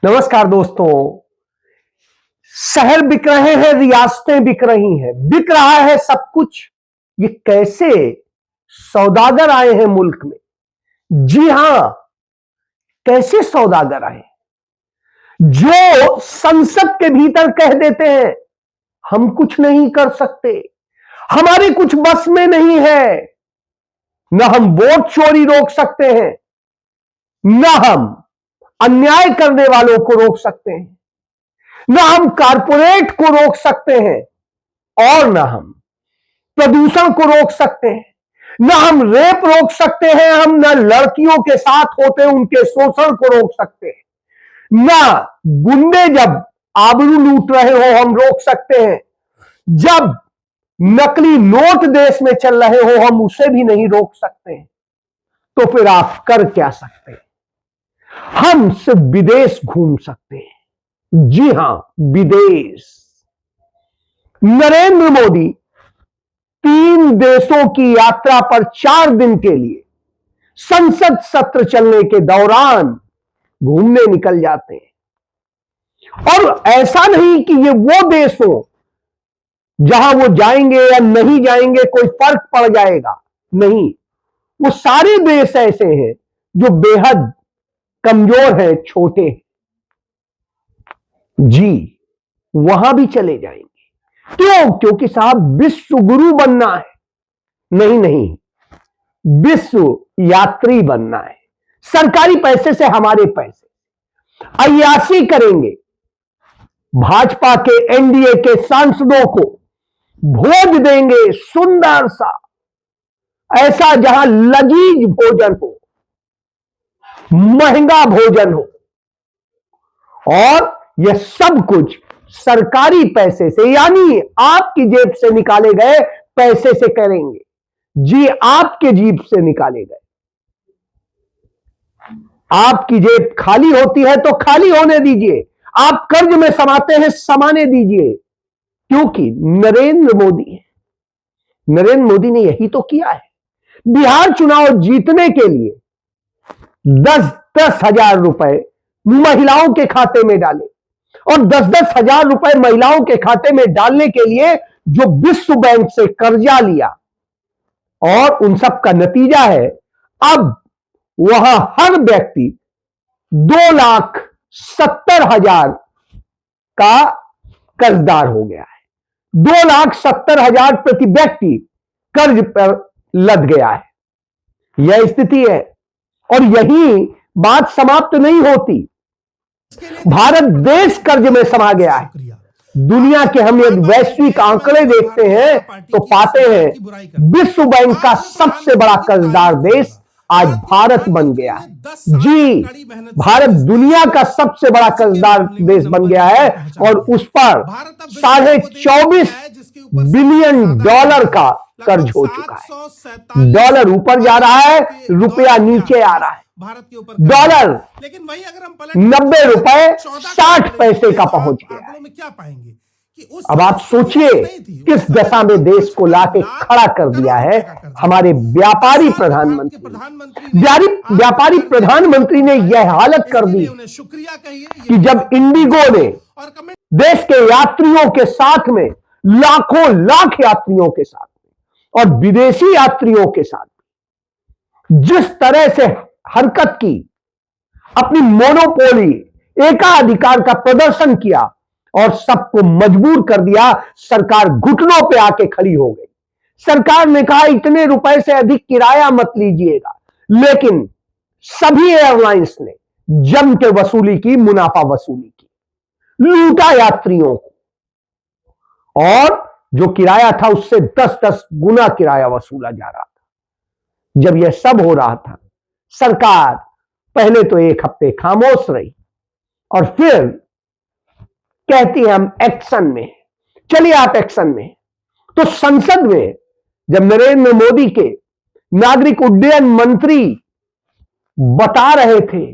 नमस्कार दोस्तों। शहर बिक रहे हैं, रियासतें बिक रही हैं, बिक रहा है सब कुछ। ये कैसे सौदागर आए हैं मुल्क में? जी हां, कैसे सौदागर आए जो संसद के भीतर कह देते हैं हम कुछ नहीं कर सकते, हमारे कुछ बस में नहीं है। न हम वोट चोरी रोक सकते हैं, न हम अन्याय करने वालों को रोक सकते हैं, न हम कारपोरेट को रोक सकते हैं, और न हम प्रदूषण को रोक सकते हैं, न हम रेप रोक सकते हैं, हम न लड़कियों के साथ होते उनके शोषण को रोक सकते हैं, न गुंडे जब आबरू लूट रहे हो हम रोक सकते हैं, जब नकली नोट देश में चल रहे हो हम उसे भी नहीं रोक सकते हैं। तो फिर आप कर क्या सकते हैं? हम सिर्फ विदेश घूम सकते हैं। जी हां, विदेश। नरेंद्र मोदी 3 देशों की यात्रा पर 4 दिन के लिए संसद सत्र चलने के दौरान घूमने निकल जाते हैं। और ऐसा नहीं कि ये वो देश हो जहां वो जाएंगे या नहीं जाएंगे कोई फर्क पड़ जाएगा, नहीं। वो सारे देश ऐसे हैं जो बेहद कमजोर हैं, छोटे हैं। जी, वहां भी चले जाएंगे। क्यों? क्योंकि साहब विश्व गुरु बनना है। नहीं नहीं, विश्व यात्री बनना है। सरकारी पैसे से, हमारे पैसे अय्याशी करेंगे। भाजपा के एनडीए के सांसदों को भोज देंगे, सुंदर सा, ऐसा जहां लजीज भोजन हो, महंगा भोजन हो, और यह सब कुछ सरकारी पैसे से, यानी आपकी जेब से निकाले गए पैसे से करेंगे। जी, आपके जेब से निकाले गए। आपकी जेब खाली होती है तो खाली होने दीजिए, आप कर्ज में समाते हैं, समाने दीजिए। क्योंकि नरेंद्र मोदी है। नरेंद्र मोदी ने यही तो किया है। बिहार चुनाव जीतने के लिए 10-10 हजार रुपए महिलाओं के खाते में डाले, और 10-10 हजार रुपए महिलाओं के खाते में डालने के लिए जो विश्व बैंक से कर्जा लिया, और उन सब का नतीजा है अब वहां हर व्यक्ति 2,70,000 का कर्जदार हो गया है। 2,70,000 प्रति व्यक्ति कर्ज पर लद गया है। यह स्थिति है, और यही बात समाप्त नहीं होती। भारत देश कर्ज में समा गया है। दुनिया के हम एक वैश्विक आंकड़े देखते हैं तो पाते हैं विश्व बैंक का सबसे बड़ा कर्जदार देश आज भारत बन गया है। जी, भारत दुनिया का सबसे बड़ा कर्जदार देश बन गया है, और उस पर $24.5 बिलियन का कर्ज हो चुका है। डॉलर ऊपर जा रहा है, रुपया नीचे आ रहा है। डॉलर लेकिन वही अगर हम 90 रुपए 60 पैसे का पहुंच गया है। क्या पाएंगे कि अब आप सोचिए किस दशा में देश को लाके खड़ा कर दिया है हमारे व्यापारी प्रधानमंत्री। व्यापारी प्रधानमंत्री ने यह हालत कर दी कि जब इंडिगो ने देश के यात्रियों के साथ में, लाखों लाख यात्रियों के साथ में और विदेशी यात्रियों के साथ जिस तरह से हरकत की, अपनी मोनोपोली, एकाधिकार का प्रदर्शन किया और सबको मजबूर कर दिया, सरकार घुटनों पे आके खड़ी हो गई। सरकार ने कहा इतने रुपए से अधिक किराया मत लीजिएगा, लेकिन सभी एयरलाइंस ने जम के वसूली की, मुनाफा वसूली की, लूटा यात्रियों को, और जो किराया था उससे 10-10 गुना किराया वसूला जा रहा था। जब यह सब हो रहा था, सरकार पहले तो 1 हफ्ते खामोश रही, और फिर कहती है हम एक्शन में। चलिए आप एक्शन में। तो संसद में जब नरेंद्र मोदी के नागरिक उड्डयन मंत्री बता रहे थे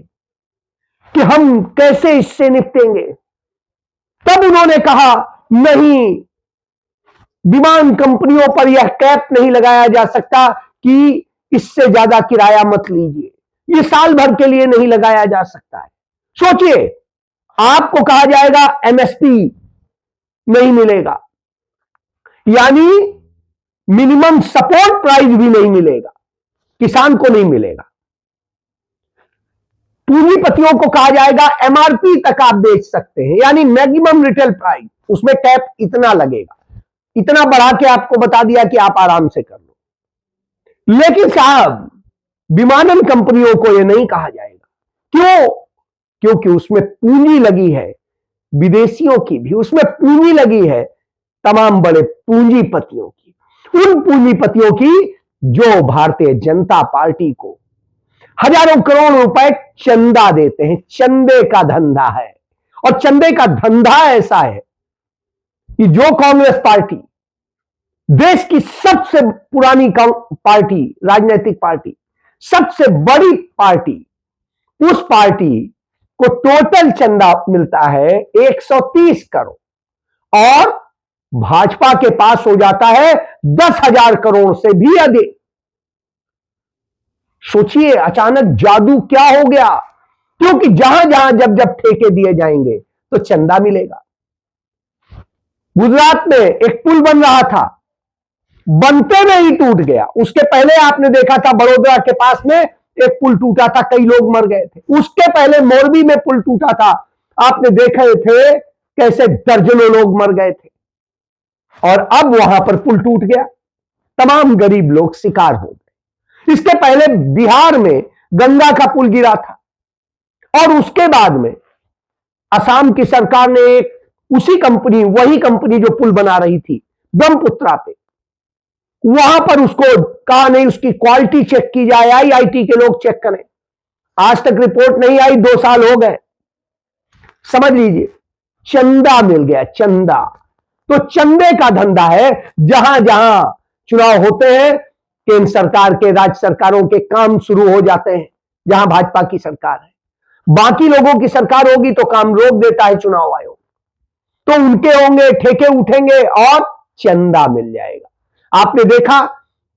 कि हम कैसे इससे निपटेंगे, तब उन्होंने कहा नहीं, विमान कंपनियों पर यह कैप नहीं लगाया जा सकता कि इससे ज्यादा किराया मत लीजिए, ये साल भर के लिए नहीं लगाया जा सकता है। सोचिए, आपको कहा जाएगा एमएसपी नहीं मिलेगा, यानी मिनिमम सपोर्ट प्राइस भी नहीं मिलेगा, किसान को नहीं मिलेगा। पूंजीपतियों को कहा जाएगा एमआरपी तक आप बेच सकते हैं, यानी मैक्सिमम रिटेल प्राइस, उसमें कैप इतना लगेगा, इतना बढ़ा के आपको बता दिया कि आप आराम से कर लो। लेकिन साहब विमानन कंपनियों को यह नहीं कहा जाएगा। क्यों? क्योंकि उसमें पूंजी लगी है, विदेशियों की भी उसमें पूंजी लगी है, तमाम बड़े पूंजीपतियों की, उन पूंजीपतियों की जो भारतीय जनता पार्टी को हजारों करोड़ रुपए चंदा देते हैं। चंदे का धंधा है, और चंदे का धंधा ऐसा है कि जो कांग्रेस पार्टी देश की सबसे पुरानी पार्टी, राजनीतिक पार्टी, सबसे बड़ी पार्टी, उस पार्टी को टोटल चंदा मिलता है 130 करोड़ और भाजपा के पास हो जाता है 10,000 करोड़ से भी अधिक। सोचिए अचानक जादू क्या हो गया, क्योंकि जहां जहां जब जब ठेके दिए जाएंगे तो चंदा मिलेगा। गुजरात में एक पुल बन रहा था, बनते में ही टूट गया। उसके पहले आपने देखा था बड़ोदरा के पास में एक पुल टूटा था, कई लोग मर गए थे। उसके पहले मोरबी में पुल टूटा था, आपने देखे थे कैसे दर्जनों लोग मर गए थे। और अब वहां पर पुल टूट गया, तमाम गरीब लोग शिकार हो गए। इसके पहले बिहार में गंगा का पुल गिरा था, और उसके बाद में असम की सरकार ने एक उसी कंपनी, वही कंपनी जो पुल बना रही थी ब्रह्मपुत्रा पे, वहां पर उसको कहा नहीं उसकी क्वालिटी चेक की जाए, आईआईटी के लोग चेक करें। आज तक रिपोर्ट नहीं आई, 2 साल हो गए। समझ लीजिए चंदा मिल गया, चंदा। तो चंदे का धंधा है। जहां जहां चुनाव होते हैं, केंद्र सरकार के, राज्य सरकारों के काम शुरू हो जाते हैं। जहां भाजपा की सरकार है, बाकी लोगों की सरकार होगी तो काम रोक देता है चुनाव आयोग, तो उनके होंगे, ठेके उठेंगे और चंदा मिल जाएगा। आपने देखा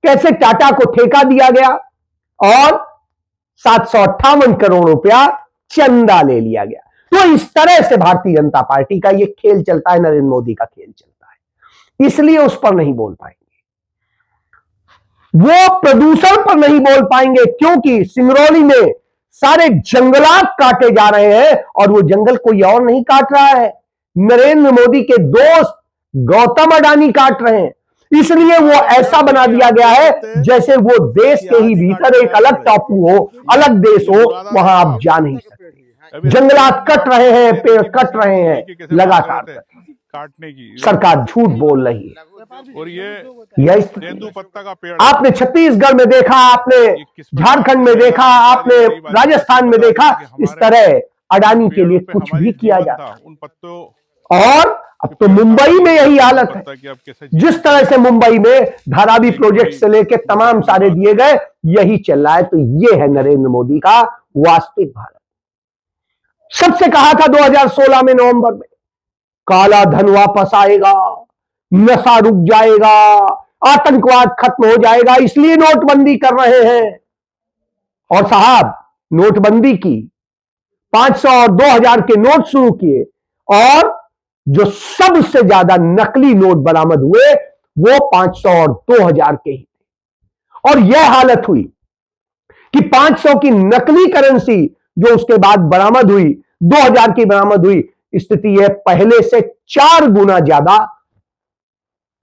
कैसे टाटा को ठेका दिया गया और 758 करोड़ रुपया चंदा ले लिया गया। तो इस तरह से भारतीय जनता पार्टी का यह खेल चलता है, नरेंद्र मोदी का खेल चलता है। इसलिए उस पर नहीं बोल पाएंगे, वो प्रदूषण पर नहीं बोल पाएंगे, क्योंकि सिंगरौली में सारे जंगलात काटे जा रहे हैं, और वो जंगल कोई और नहीं काट रहा है, नरेंद्र मोदी के दोस्त गौतम अडानी काट रहे हैं। इसलिए वो ऐसा बना दिया गया है जैसे वो देश के ही भीतर एक अलग टापू हो, अलग देश हो, वहां आप जा नहीं सकते। जंगलात कट रहे हैं, पेड़ कट रहे हैं लगातार, काटने की सरकार झूठ बोल रही है। और ये तेंदुपत्ता का पेड़ आपने छत्तीसगढ़ में देखा, आपने झारखंड में देखा, आपने राजस्थान में देखा, इस तरह अडानी के लिए कुछ भी किया जाता उन पत्तों। और अब तो मुंबई में यही हालत है। जिस तरह से मुंबई में धारावी प्रोजेक्ट से लेकर तमाम सारे दिए गए, यही चल रहा है। तो ये है नरेंद्र मोदी का वास्तविक भारत। सबसे कहा था 2016 में नवंबर में, काला धन वापस आएगा, नशा रुक जाएगा, आतंकवाद खत्म हो जाएगा, इसलिए नोटबंदी कर रहे हैं। और साहब नोटबंदी की, 500 और 2000 के नोट शुरू किए, और जो सबसे ज्यादा नकली नोट बरामद हुए वो 500 और 2000 के ही थे। और यह हालत हुई कि 500 की नकली करेंसी जो उसके बाद बरामद हुई, 2000 की बरामद हुई, स्थिति है पहले से 4 गुना ज्यादा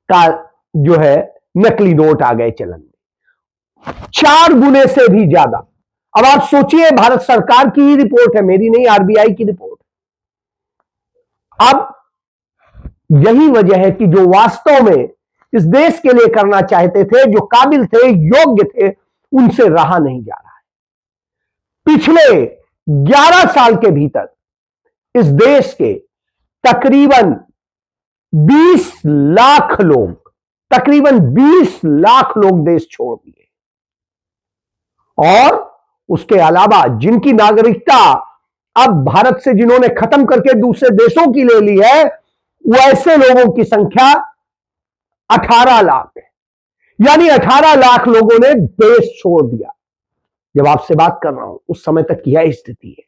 का जो है नकली नोट आ गए चलन में, 4 गुने से भी ज्यादा। अब आप सोचिए, भारत सरकार की ही रिपोर्ट है, मेरी नहीं, आरबीआई की रिपोर्ट। अब यही वजह है कि जो वास्तव में इस देश के लिए करना चाहते थे, जो काबिल थे, योग्य थे, उनसे रहा नहीं जा रहा है। पिछले 11 साल के भीतर इस देश के तकरीबन 20 लाख लोग, तकरीबन 20 लाख लोग देश छोड़ दिए, और उसके अलावा जिनकी नागरिकता अब भारत से जिन्होंने खत्म करके दूसरे देशों की ले ली है, वैसे लोगों की संख्या 18 लाख है। यानी 18 लाख लोगों ने देश छोड़ दिया। जब आपसे बात कर रहा हूं उस समय तक यह स्थिति है।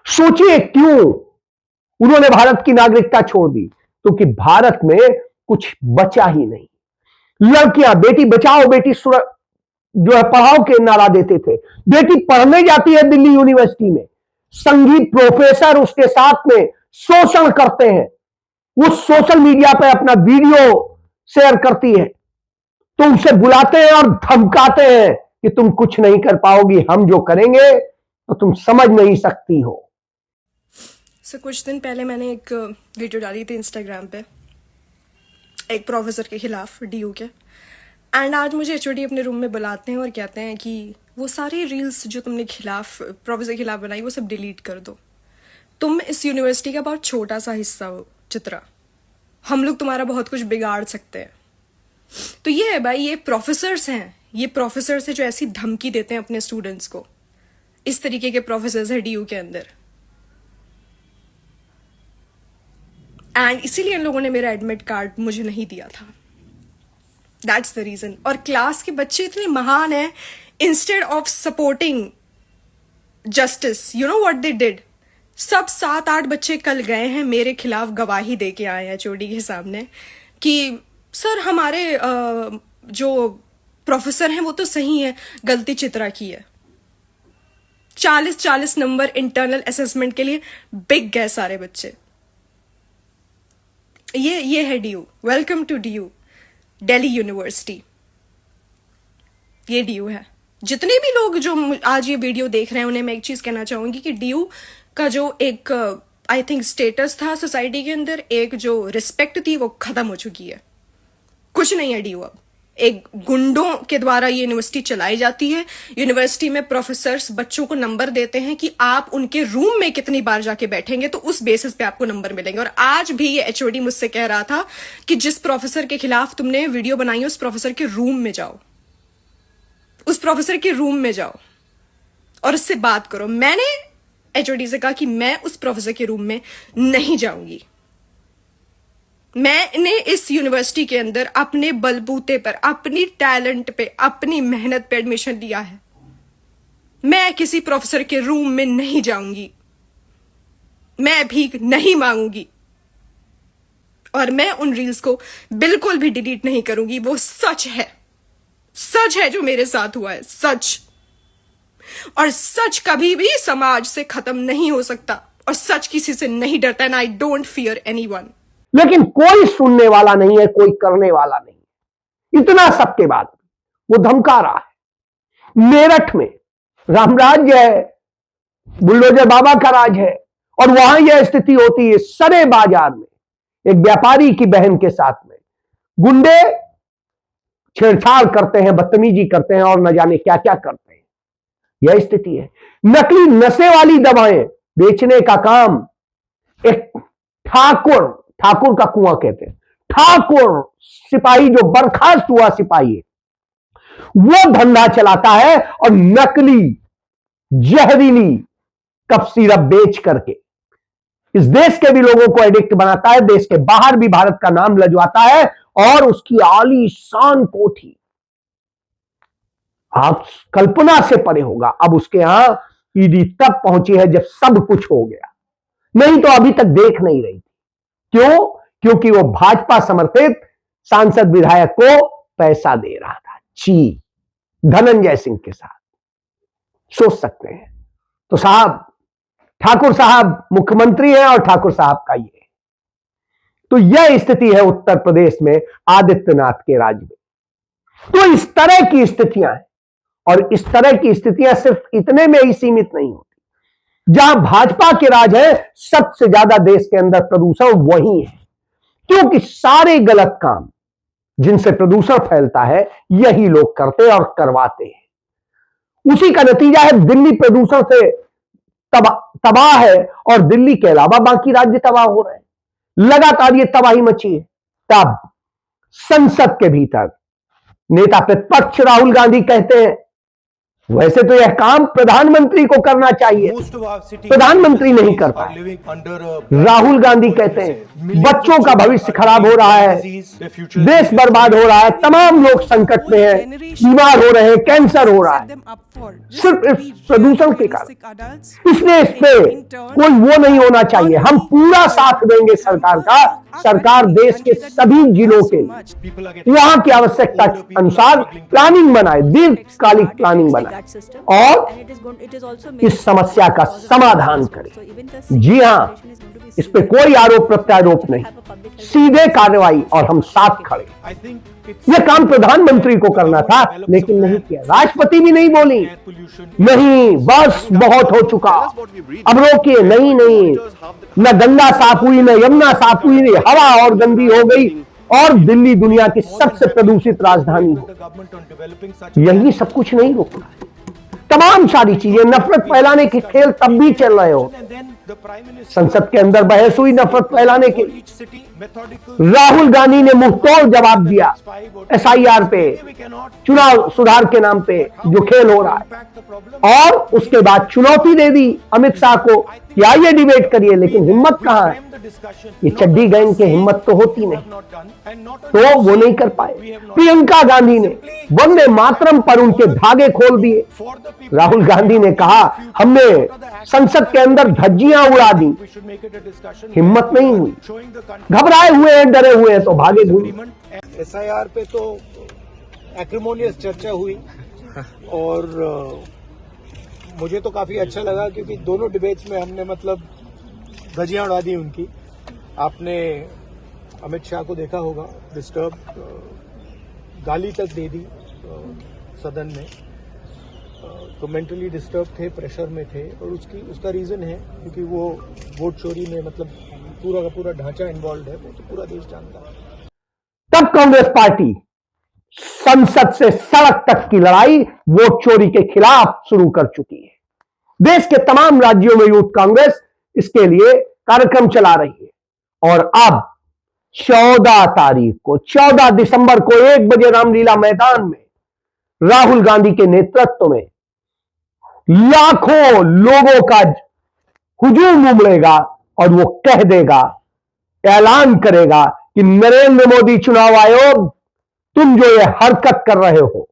सोचिए क्यों उन्होंने भारत की नागरिकता छोड़ दी क्योंकि भारत में कुछ बचा ही नहीं। लड़कियां बेटी बचाओ बेटी जो है पढ़ाओ के नारा देते थे। बेटी पढ़ने जाती है दिल्ली यूनिवर्सिटी में, संगीत प्रोफेसर उसके साथ में शोषण करते हैं, वो सोशल मीडिया पे अपना वीडियो शेयर करती है, तो उसे बुलाते हैं और धमकाते हैं कि तुम कुछ नहीं कर पाओगी, हम जो करेंगे तो तुम समझ नहीं सकती हो। कुछ दिन पहले मैंने एक वीडियो डाली थी इंस्टाग्राम पे एक प्रोफेसर के खिलाफ, डीयू के, एंड आज मुझे एचओडी अपने रूम में बुलाते हैं और कहते हैं कि वो सारी रील्स जो तुमने प्रोफेसर के खिलाफ बनाई वो सब डिलीट कर दो। तुम इस यूनिवर्सिटी का बहुत छोटा सा हिस्सा हो चित्रा, हम लोग तुम्हारा बहुत कुछ बिगाड़ सकते हैं। तो ये है भाई, ये प्रोफेसर्स हैं, ये प्रोफेसर्स हैं जो ऐसी धमकी देते हैं अपने स्टूडेंट्स को। इस तरीके के प्रोफेसर्स हैं डीयू के अंदर, एंड इसीलिए इन लोगों ने मेरा एडमिट कार्ड मुझे नहीं दिया था। That's the reason. और क्लास के बच्चे इतने महान हैं, instead of supporting justice, you know what they did, सब 7-8 बच्चे कल गए हैं मेरे खिलाफ गवाही दे के आए हैं एचओडी के सामने कि सर हमारे जो प्रोफेसर हैं वो तो सही है, गलती चित्रा की है। 40-40 नंबर इंटरनल असेसमेंट के लिए बिक गए सारे बच्चे। ये है DU. Welcome to DU, Delhi university. ये डीयू है। जितने भी लोग जो आज ये वीडियो देख रहे हैं उन्हें मैं एक चीज कहना चाहूंगी कि डीयू का जो एक आई थिंक स्टेटस था सोसाइटी के अंदर, एक जो रिस्पेक्ट थी वो खत्म हो चुकी है। कुछ नहीं है डीयू अब। एक गुंडों के द्वारा ये यूनिवर्सिटी चलाई जाती है। यूनिवर्सिटी में प्रोफेसर्स बच्चों को नंबर देते हैं कि आप उनके रूम में कितनी बार जाके बैठेंगे तो उस बेसिस पे आपको नंबर मिलेंगे। और आज भी ये एचओडी मुझसे कह रहा था कि जिस प्रोफेसर के खिलाफ तुमने वीडियो बनाई है उस प्रोफेसर के रूम में जाओ, उस प्रोफेसर के रूम में जाओ और उससे बात करो। मैंने एचओडी से कहा कि मैं उस प्रोफेसर के रूम में नहीं जाऊंगी। मैंने इस यूनिवर्सिटी के अंदर अपने बलबूते पर, अपनी टैलेंट पे, अपनी मेहनत पे एडमिशन लिया है। मैं किसी प्रोफेसर के रूम में नहीं जाऊंगी, मैं भीख नहीं मांगूंगी और मैं उन रील्स को बिल्कुल भी डिलीट नहीं करूंगी। वो सच है, सच है जो मेरे साथ हुआ है, सच। और सच कभी भी समाज से खत्म नहीं हो सकता और सच किसी से नहीं डरता। And I don't fear anyone. लेकिन कोई सुनने वाला नहीं है, कोई करने वाला नहीं है। इतना सबके बाद वो धमका रहा है। मेरठ में रामराज्य है, बुलडोजर बाबा का राज है और वहां यह स्थिति होती है। सरे बाजार में एक व्यापारी की बहन के साथ में गुंडे छेड़छाड़ करते हैं, बदतमीजी करते हैं और न जाने क्या क्या करते हैं। यह स्थिति है। नकली नशे वाली दवाएं बेचने का काम एक ठाकुर का कुआं कहते हैं, ठाकुर सिपाही जो बर्खास्त हुआ सिपाही है, वो धंधा चलाता है और नकली जहरीली कफ सिरप बेच करके इस देश के भी लोगों को एडिक्ट बनाता है, देश के बाहर भी भारत का नाम लजवाता है। और उसकी आलीशान कोठी आप कल्पना से परे होगा। अब उसके यहां ईडी तक पहुंची है जब सब कुछ हो गया, नहीं तो अभी तक देख नहीं रही थी। क्यों? क्योंकि वो भाजपा समर्थित सांसद विधायक को पैसा दे रहा था, जी, धनंजय सिंह के साथ। सोच सकते हैं। तो साहब, ठाकुर साहब मुख्यमंत्री हैं और ठाकुर साहब का ये। तो यह स्थिति है उत्तर प्रदेश में आदित्यनाथ के राज्य में। तो इस तरह की स्थितियां हैं और इस तरह की स्थितियां सिर्फ इतने में ही सीमित नहीं होती। जहां भाजपा के राज है, सबसे ज्यादा देश के अंदर प्रदूषण वही है, क्योंकि सारे गलत काम जिनसे प्रदूषण फैलता है यही लोग करते और करवाते हैं। उसी का नतीजा है दिल्ली प्रदूषण से तबाह है और दिल्ली के अलावा बाकी राज्य तबाह हो रहे हैं। लगातार ये तबाही मची है। तब संसद के भीतर नेता प्रतिपक्ष राहुल गांधी कहते हैं वैसे तो यह काम प्रधानमंत्री को करना चाहिए, प्रधानमंत्री नहीं कर पाए। राहुल गांधी कहते हैं बच्चों का भविष्य खराब हो रहा है, देश बर्बाद हो रहा है, तमाम लोग संकट में हैं, बीमार हो रहे हैं, कैंसर हो रहा है। सिर्फ इस प्रदूषण के कारण। इसलिए इस पे कोई वो नहीं होना चाहिए। हम पूरा साथ देंगे सरकार का। सरकार देश के सभी जिलों के वहां की आवश्यकता के अनुसार प्लानिंग बनाए, दीर्घकालिक प्लानिंग बनाए और इस समस्या का समाधान करे। जी हां, इस पे कोई आरोप प्रत्यारोप नहीं, सीधे कार्रवाई, और हम साथ खड़े। यह काम प्रधानमंत्री को करना था, लेकिन नहीं किया। राष्ट्रपति भी नहीं बोली, नहीं, बस बहुत हो चुका, अब रोकिए। नहीं नहीं, न गंगा साफ हुई, न यमुना साफ हुई, हवा और गंदी हो गई, और दिल्ली दुनिया की सबसे प्रदूषित राजधानी हो। यही सब कुछ नहीं रोकना है। तमाम सारी चीजें, नफरत फैलाने के खेल तब भी चल रहे हो। संसद के अंदर बहस हुई नफरत फैलाने के। राहुल गांधी ने मुंहतोड़ जवाब दिया एसआईआर पे, चुनाव सुधार के नाम पे जो खेल हो रहा है, और उसके बाद चुनौती दे दी अमित शाह को कि आइए डिबेट करिए। लेकिन हिम्मत कहां है? ये चड्डी गैंग की हिम्मत तो होती नहीं, तो वो नहीं कर पाए। प्रियंका गांधी ने वंदे मातरम पर उनके धागे खोल दिए। राहुल गांधी ने कहा हमने संसद के अंदर धज्जियां उड़ा दी। हिम्मत नहीं हुई, घबराए हुए हैं, डरे हुए हैं, तो भागे भूल। एसआईआर पे तो एक्रिमोनियस चर्चा हुई, और मुझे तो काफी अच्छा लगा, क्योंकि दोनों डिबेट्स में हमने मतलब धज्जियां उड़ा दी उनकी। आपने अमित शाह को देखा होगा, डिस्टर्ब, गाली तक दे दी सदन में, तो मेंटली डिस्टर्ब थे, प्रेशर में थे, और उसका रीजन है क्योंकि वो वोट चोरी में मतलब पूरा का पूरा ढांचा इन्वॉल्व है, वो तो पूरा देश जानता है। तब कांग्रेस पार्टी संसद से सड़क तक की लड़ाई वोट चोरी के खिलाफ शुरू कर चुकी है। देश के तमाम राज्यों में यूथ कांग्रेस इसके लिए कार्यक्रम चला रही है, और अब 14 तारीख को, 14 दिसंबर को 1 बजे रामलीला मैदान में राहुल गांधी के नेतृत्व में लाखों लोगों का हुजूम उमड़ेगा, और वो कह देगा, ऐलान करेगा कि नरेंद्र मोदी चुनाव आयोग, तुम जो ये हरकत कर रहे हो,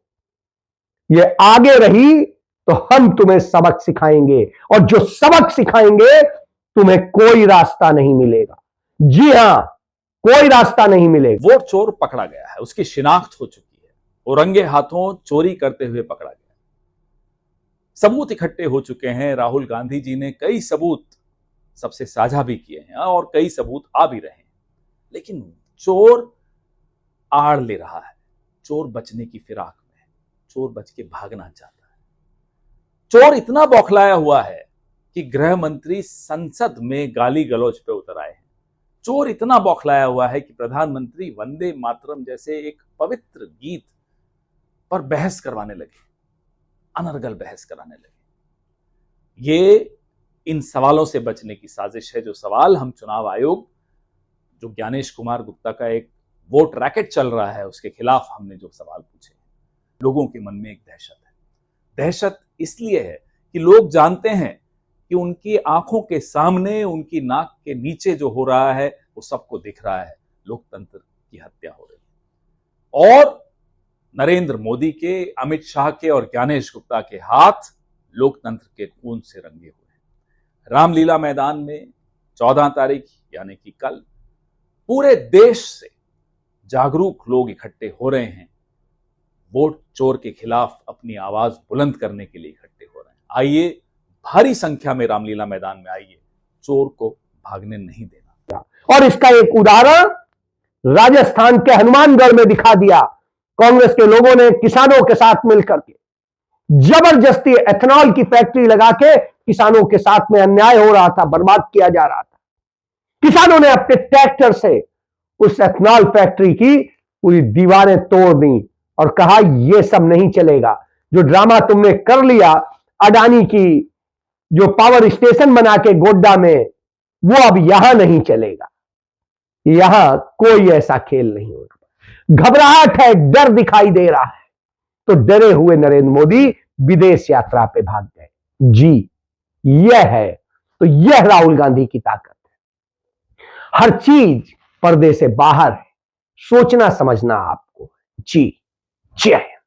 ये आगे रही तो हम तुम्हें सबक सिखाएंगे, और जो सबक सिखाएंगे तुम्हें कोई रास्ता नहीं मिलेगा। जी हां, कोई रास्ता नहीं मिलेगा। वोट चोर पकड़ा गया है, उसकी शिनाख्त हो चुकी है, वो रंगे हाथों चोरी करते हुए पकड़ा गया। सबूत इकट्ठे हो चुके हैं। राहुल गांधी जी ने कई सबूत सबसे साझा भी किए हैं, और कई सबूत आ भी रहे हैं, लेकिन चोर आड़ ले रहा है। चोर बचने की फिराक में है, चोर बच के भागना चाहता है। चोर इतना बौखलाया हुआ है कि गृह मंत्री संसद में गाली गलौज पे उतर आए हैं। चोर इतना बौखलाया हुआ है कि प्रधानमंत्री वंदे मातरम जैसे एक पवित्र गीत पर बहस करवाने लगे, अनर्गल बहस कराने लगे। ये इन सवालों से बचने की साजिश है। जो सवाल हम चुनाव आयोग, जो ज्ञानेश कुमार गुप्ता का एक वोट रैकेट चल रहा है, उसके खिलाफ हमने जो सवाल पूछे, लोगों के मन में एक दहशत है। दहशत इसलिए है कि लोग जानते हैं कि उनकी आंखों के सामने, उनकी नाक के नीचे जो हो रहा है वो सबको दिख रहा है। लोकतंत्र की हत्या हो रही है, और नरेंद्र मोदी के, अमित शाह के और ज्ञानेश गुप्ता के हाथ लोकतंत्र के खून से रंगे हुए हैं। रामलीला मैदान में 14 तारीख यानी कि कल पूरे देश से जागरूक लोग इकट्ठे हो रहे हैं, वोट चोर के खिलाफ अपनी आवाज बुलंद करने के लिए इकट्ठे हो रहे हैं। आइए, भारी संख्या में रामलीला मैदान में आइए, चोर को भागने नहीं देना। और इसका एक उदाहरण राजस्थान के हनुमानगढ़ में दिखा दिया। कांग्रेस के लोगों ने किसानों के साथ मिलकर के जबरदस्ती एथेनॉल की फैक्ट्री लगा के किसानों के साथ में अन्याय हो रहा था, बर्बाद किया जा रहा था। किसानों ने अपने ट्रैक्टर से उस एथेनॉल फैक्ट्री की पूरी दीवारें तोड़ दी और कहा यह सब नहीं चलेगा। जो ड्रामा तुमने कर लिया अडानी की जो पावर स्टेशन बना के गोड्डा में, वो अब यहां नहीं चलेगा। यहां कोई ऐसा खेल नहीं होगा। घबराहट है, डर दिखाई दे रहा है, तो डरे हुए नरेंद्र मोदी विदेश यात्रा पे भाग गए। जी, यह है, तो यह राहुल गांधी की ताकत है। हर चीज पर्दे से बाहर है, सोचना समझना आपको। जी, जय हिंद।